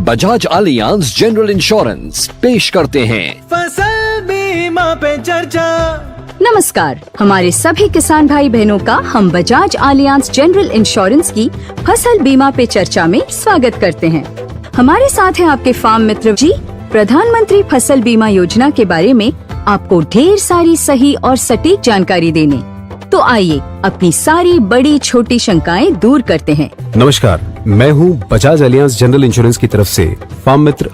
Bajaj Allianz general insurance पेश करते हैं फसल बीमा पे चर्चा। नमस्कार, हमारे सभी किसान भाई बहनों का हम बजाज आलियांज जनरल इंश्योरेंस की फसल बीमा पे चर्चा में स्वागत करते हैं। हमारे साथ हैं आपके फार्म मित्र जी। प्रधानमंत्री फसल बीमा योजना के बारे में आपको ढेर सारी सही और सटीक जानकारी देने। तो आइए अपनी सारी बड़ी छोटी शंकाएं दूर करते हैं। नमस्कार, मैं हूं बजाज आलियांज जनरल इंश्योरेंस की तरफ से फार्म मित्र।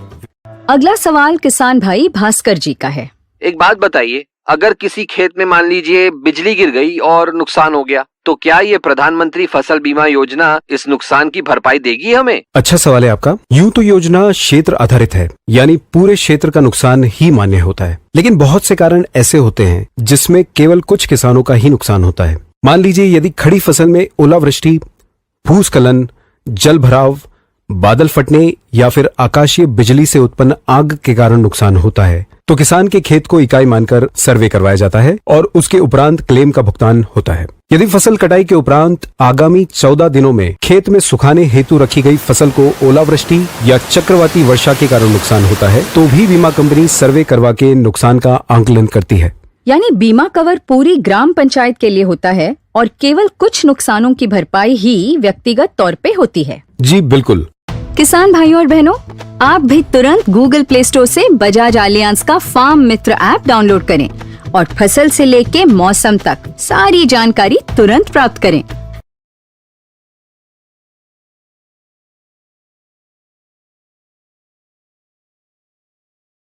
अगला सवाल किसान भाई भास्कर जी का है। एक बात बताइए, अगर किसी खेत में मान लीजिए बिजली गिर गई और नुकसान हो गया, तो क्या ये प्रधानमंत्री फसल बीमा योजना इस नुकसान की भरपाई देगी हमें? अच्छा सवाल है आपका। यूं तो योजना क्षेत्र आधारित है, यानी पूरे क्षेत्र का नुकसान ही मान्य होता है, लेकिन बहुत से कारण ऐसे होते हैं जिसमें केवल कुछ किसानों का ही नुकसान होता है। मान लीजिए यदि खड़ी फसल में ओलावृष्टि, भूस्खलन, जल भराव, बादल फटने या फिर आकाशीय बिजली से उत्पन्न आग के कारण नुकसान होता है, तो किसान के खेत को इकाई मानकर सर्वे करवाया जाता है और उसके उपरांत क्लेम का भुगतान होता है। यदि फसल कटाई के उपरांत आगामी 14 दिनों में खेत में सुखाने हेतु रखी गई फसल को ओलावृष्टि या चक्रवाती वर्षा के कारण नुकसान होता है, तो भी बीमा कंपनी सर्वे करवा के नुकसान का आंकलन करती है। यानी बीमा कवर पूरी ग्राम पंचायत के लिए होता है और केवल कुछ नुकसानों की भरपाई ही व्यक्तिगत तौर पे होती है। जी बिल्कुल। किसान भाइयों और बहनों, आप भी तुरंत गूगल प्ले स्टोर से बजाज आलियांज का फार्म मित्र ऐप डाउनलोड करें और फसल से लेके मौसम तक सारी जानकारी तुरंत प्राप्त करें।